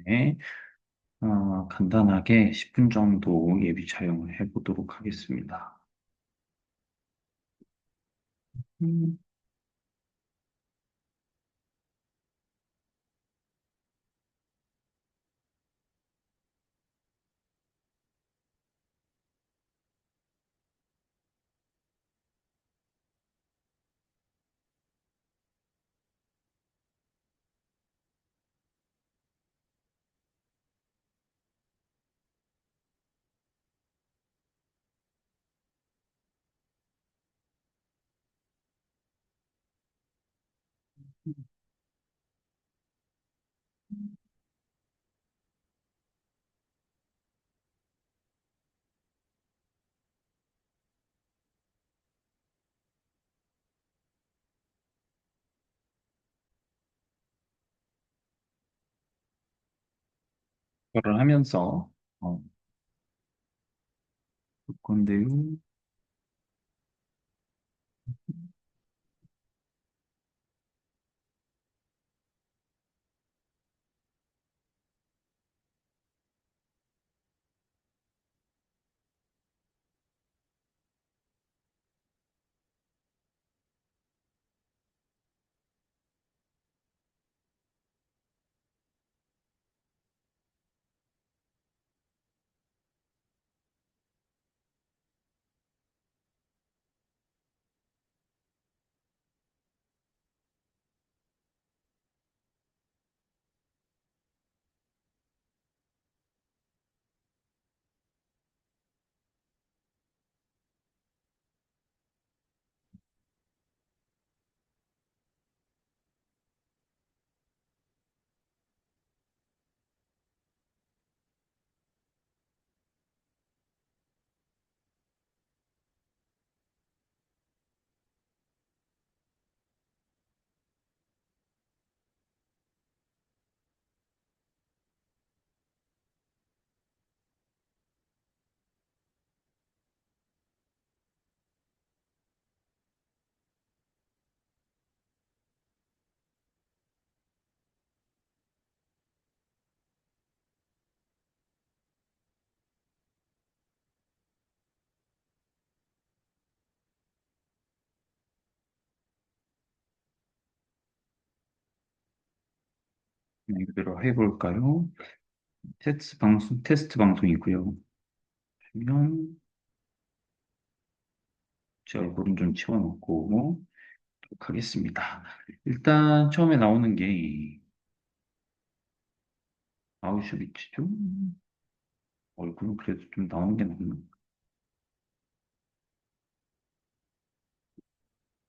때문에 간단하게 10분 정도 예비 촬영을 해보도록 하겠습니다. 음, 이거를 하면서 볼 건데요. 그대로 해볼까요? 테스트 방송이고요. 그러면 제 얼굴은 좀 치워놓고 하겠습니다. 일단 처음에 나오는 게 아우슈비츠죠? 얼굴은 그래도 좀 나오는 게 낫나?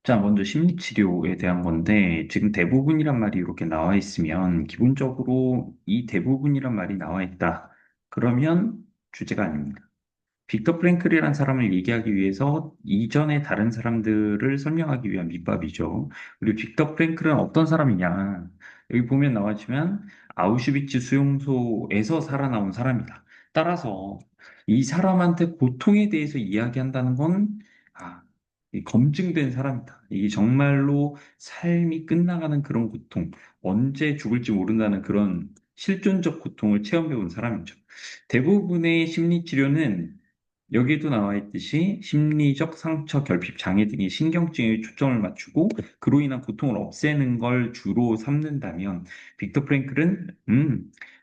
자, 먼저 심리치료에 대한 건데, 지금 대부분이란 말이 이렇게 나와 있으면, 기본적으로 이 대부분이란 말이 나와 있다. 그러면 주제가 아닙니다. 빅터 프랭클이라는 사람을 얘기하기 위해서 이전의 다른 사람들을 설명하기 위한 밑밥이죠. 그리고 빅터 프랭클은 어떤 사람이냐. 여기 보면 나와지만 아우슈비츠 수용소에서 살아나온 사람이다. 따라서 이 사람한테 고통에 대해서 이야기한다는 건 이 검증된 사람이다. 이게 정말로 삶이 끝나가는 그런 고통, 언제 죽을지 모른다는 그런 실존적 고통을 체험해 본 사람이죠. 대부분의 심리 치료는 여기에도 나와 있듯이 심리적 상처, 결핍, 장애 등의 신경증에 초점을 맞추고 그로 인한 고통을 없애는 걸 주로 삼는다면 빅터 프랭클은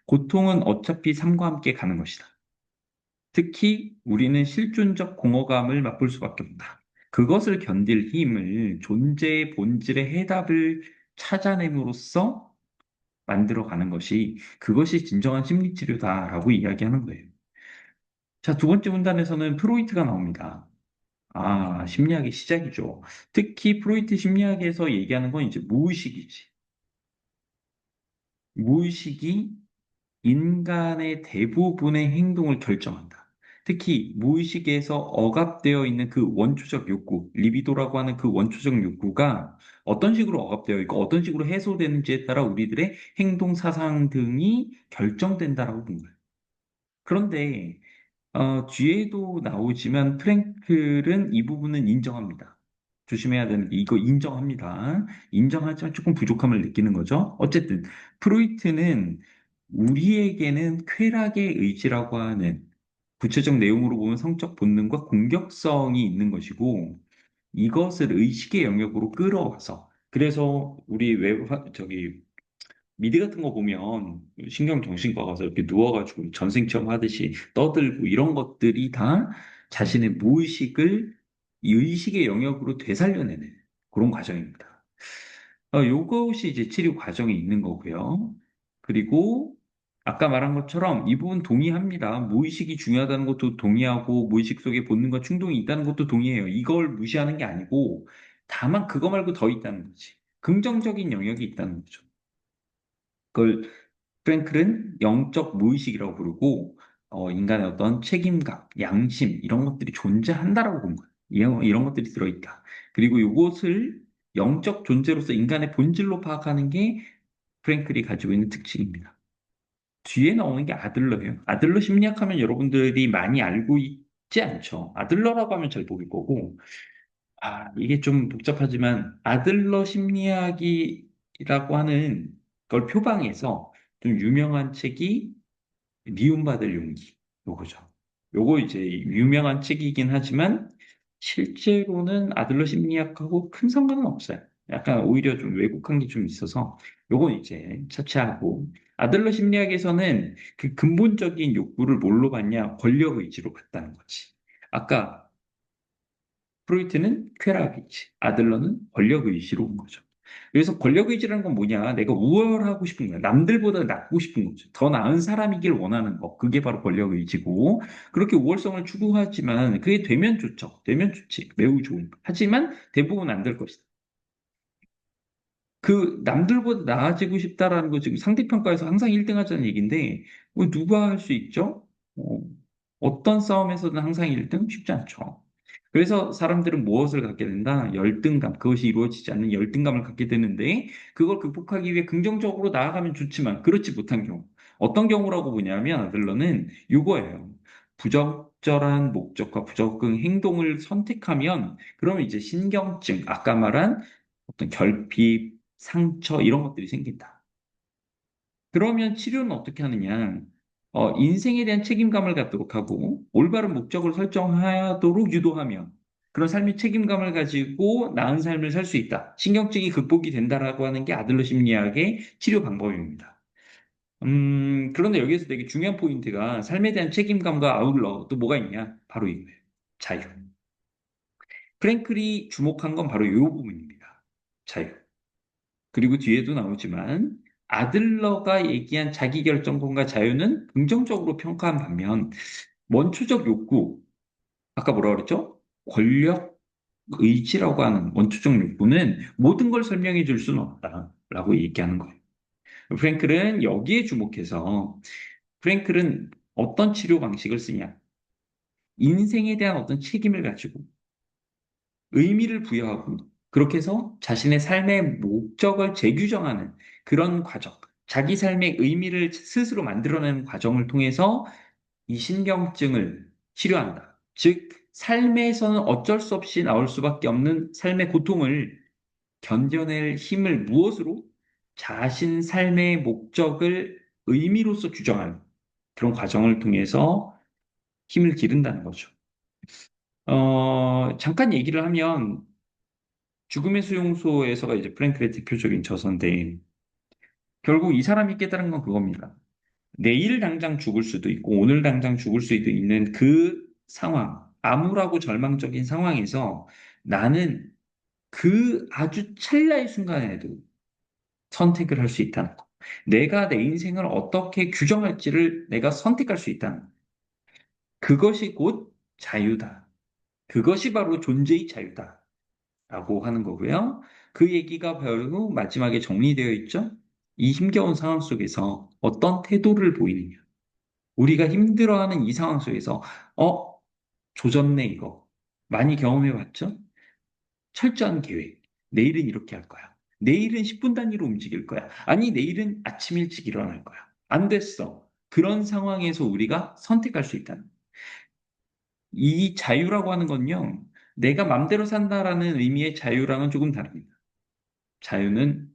고통은 어차피 삶과 함께 가는 것이다. 특히 우리는 실존적 공허감을 맛볼 수밖에 없다. 그것을 견딜 힘을 존재의 본질의 해답을 찾아냄으로써 만들어가는 것이 그것이 진정한 심리치료다라고 이야기하는 거예요. 자, 두 번째 문단에서는 프로이트가 나옵니다. 심리학의 시작이죠. 특히 프로이트 심리학에서 얘기하는 건 이제 무의식이지. 무의식이 인간의 대부분의 행동을 결정한다. 특히 무의식에서 억압되어 있는 그 원초적 욕구, 리비도라고 하는 그 원초적 욕구가 어떤 식으로 억압되어 있고 어떤 식으로 해소되는지에 따라 우리들의 행동, 사상 등이 결정된다라고 본 거예요. 그런데 뒤에도 나오지만 프랭클은 이 부분은 인정합니다. 조심해야 되는 게 이거 인정합니다. 인정하지만 조금 부족함을 느끼는 거죠. 어쨌든 프로이트는 우리에게는 쾌락의 의지라고 하는 구체적 내용으로 보면 성적 본능과 공격성이 있는 것이고 이것을 의식의 영역으로 끌어와서 그래서 우리 미드 같은 거 보면 신경정신과 가서 이렇게 누워가지고 전생체험 하듯이 떠들고 이런 것들이 다 자신의 무의식을 이 의식의 영역으로 되살려내는 그런 과정입니다. 요것이 이제 치료 과정에 있는 거고요. 그리고 아까 말한 것처럼 이 부분 동의합니다. 무의식이 중요하다는 것도 동의하고 무의식 속에 본능과 충동이 있다는 것도 동의해요. 이걸 무시하는 게 아니고 다만 그거 말고 더 있다는 거지. 긍정적인 영역이 있다는 거죠. 그걸 프랭클은 영적 무의식이라고 부르고 인간의 어떤 책임감, 양심 이런 것들이 존재한다라고 본 거예요. 이런 것들이 들어있다. 그리고 이것을 영적 존재로서 인간의 본질로 파악하는 게 프랭클이 가지고 있는 특징입니다. 뒤에 나오는 게 아들러예요. 아들러 심리학하면 여러분들이 많이 알고 있지 않죠. 아들러라고 하면 잘 모를 거고, 이게 좀 복잡하지만 아들러 심리학이라고 하는 걸 표방해서 좀 유명한 책이 미움받을 용기, 요거죠. 요거 이제 유명한 책이긴 하지만 실제로는 아들러 심리학하고 큰 상관은 없어요. 약간 오히려 좀 왜곡한 게 좀 있어서 요건 이제 차치하고 아들러 심리학에서는 그 근본적인 욕구를 뭘로 봤냐? 권력 의지로 봤다는 거지. 아까 프로이트는 쾌락이지. 아들러는 권력의지로 온 거죠. 그래서 권력의지라는 건 뭐냐? 내가 우월하고 싶은 거야. 남들보다 낫고 싶은 거죠. 더 나은 사람이길 원하는 거. 그게 바로 권력의지고. 그렇게 우월성을 추구하지만 그게 되면 좋죠. 되면 좋지. 매우 좋은. 하지만 대부분 안 될 것이다. 그 남들보다 나아지고 싶다라는 거 지금 상대평가에서 항상 1등 하자는 얘기인데 누가 할 수 있죠? 어떤 싸움에서든 항상 1등 쉽지 않죠. 그래서 사람들은 무엇을 갖게 된다? 열등감. 그것이 이루어지지 않는 열등감을 갖게 되는데 그걸 극복하기 위해 긍정적으로 나아가면 좋지만 그렇지 못한 경우. 어떤 경우라고 보냐면 아들러는 이거예요. 부적절한 목적과 부적응 행동을 선택하면 그러면 이제 신경증, 아까 말한 어떤 결핍, 상처 이런 것들이 생긴다. 그러면 치료는 어떻게 하느냐? 인생에 대한 책임감을 갖도록 하고 올바른 목적을 설정하도록 유도하며 그런 삶의 책임감을 가지고 나은 삶을 살 수 있다. 신경증이 극복이 된다라고 하는 게 아들러 심리학의 치료 방법입니다. 그런데 여기에서 되게 중요한 포인트가 삶에 대한 책임감과 아울러 또 뭐가 있냐? 바로 이거예요. 자유. 프랭클이 주목한 건 바로 이 부분입니다. 자유. 그리고 뒤에도 나오지만 아들러가 얘기한 자기결정권과 자유는 긍정적으로 평가한 반면 원초적 욕구, 아까 뭐라 그랬죠? 권력, 의지라고 하는 원초적 욕구는 모든 걸 설명해 줄 수는 없다라고 얘기하는 거예요. 프랭클은 여기에 주목해서 프랭클은 어떤 치료 방식을 쓰냐? 인생에 대한 어떤 책임을 가지고 의미를 부여하고 그렇게 해서 자신의 삶의 목적을 재규정하는 그런 과정, 자기 삶의 의미를 스스로 만들어내는 과정을 통해서 이 신경증을 치료한다. 즉, 삶에서는 어쩔 수 없이 나올 수밖에 없는 삶의 고통을 견뎌낼 힘을 무엇으로? 자신 삶의 목적을 의미로서 규정하는 그런 과정을 통해서 힘을 기른다는 거죠. 잠깐 얘기를 하면 죽음의 수용소에서가 이제 프랭클의 대표적인 저서인데 결국 이 사람이 깨달은 건 그겁니다. 내일 당장 죽을 수도 있고 오늘 당장 죽을 수도 있는 그 상황, 암울하고 절망적인 상황에서 나는 그 아주 찰나의 순간에도 선택을 할 수 있다는 거. 내가 내 인생을 어떻게 규정할지를 내가 선택할 수 있다는 거. 그것이 곧 자유다. 그것이 바로 존재의 자유다. 라고 하는 거고요. 그 얘기가 바로 마지막에 정리되어 있죠. 이 힘겨운 상황 속에서 어떤 태도를 보이느냐. 우리가 힘들어하는 이 상황 속에서, 어, 조졌네, 이거. 많이 경험해 봤죠? 철저한 계획. 내일은 이렇게 할 거야. 내일은 10분 단위로 움직일 거야. 아니, 내일은 아침 일찍 일어날 거야. 안 됐어. 그런 상황에서 우리가 선택할 수 있다는. 이 자유라고 하는 건요, 내가 맘대로 산다라는 의미의 자유랑은 조금 다릅니다. 자유는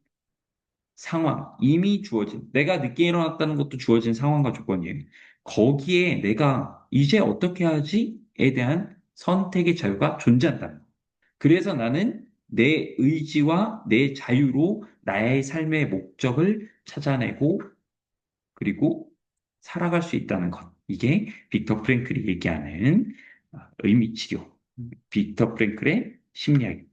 상황, 이미 주어진, 내가 늦게 일어났다는 것도 주어진 상황과 조건이에요. 거기에 내가 이제 어떻게 하지에 대한 선택의 자유가 존재한다. 그래서 나는 내 의지와 내 자유로 나의 삶의 목적을 찾아내고 그리고 살아갈 수 있다는 것. 이게 빅터 프랭클이 얘기하는 의미 치료. 빅터 프랭클의 심리학입니다.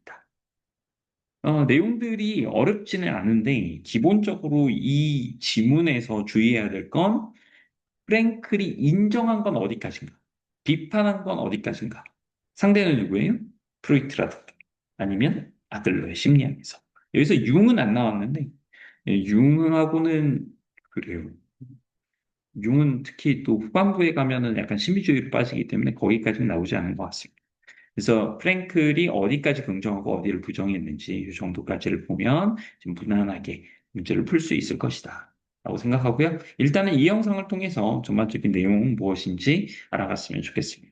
내용들이 어렵지는 않은데 기본적으로 이 지문에서 주의해야 될 건 프랭클이 인정한 건 어디까지인가? 비판한 건 어디까지인가? 상대는 누구예요? 프로이트라든가 아니면 아들러의 심리학에서. 여기서 융은 안 나왔는데 융하고는 그래요. 융은 특히 또 후반부에 가면은 약간 신비주의로 빠지기 때문에 거기까지는 나오지 않은 것 같습니다. 그래서 프랭클이 어디까지 긍정하고 어디를 부정했는지 이 정도까지를 보면 좀 무난하게 문제를 풀 수 있을 것이다. 라고 생각하고요. 일단은 이 영상을 통해서 전반적인 내용은 무엇인지 알아갔으면 좋겠습니다.